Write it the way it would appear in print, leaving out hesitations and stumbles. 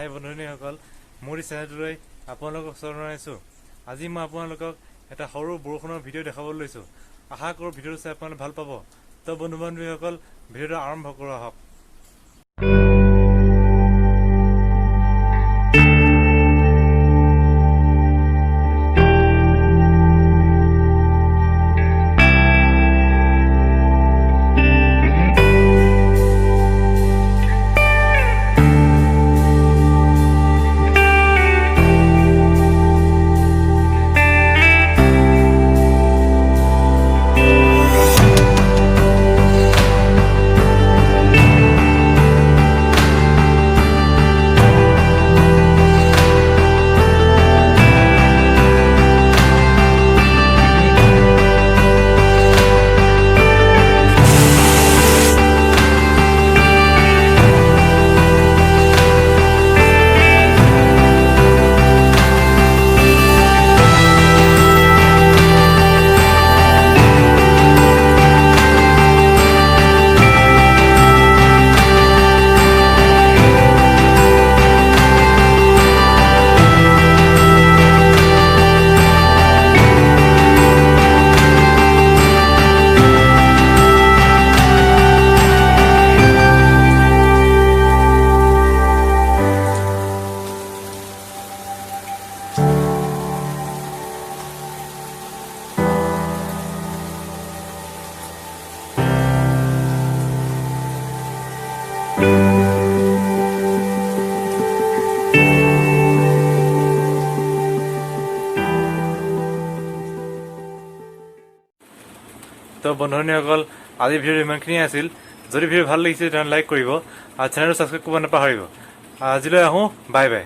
হাই বন্ধুসকল, মোৰ এই চেনেলটোলৈ আপোনালোকক স্বাগতম জনাইছোঁ। আজি মই আপোনালোকক এটা সৰু বৰষুণৰ ভিডিঅ' দেখাবলৈ লৈছোঁ। আশা কৰোঁ ভিডিঅ'টো চাই আপোনালোকে ভাল পাব। তো বন্ধু বান্ধৱীসকল, ভিডিঅ'টো আৰম্ভ কৰোঁ আহক। তো বন্ধুসকল, আজি ভিডিঅ' ইমানখিনিয়ে আছিল। যদি ভিডিঅ' ভাল লাগিছে তেনেহ'লে লাইক কৰিব আৰু চেনেলটো ছাবস্ক্ৰাইব কৰিব নাপাহৰিব। আজিলৈ আহোঁ, বাই বাই।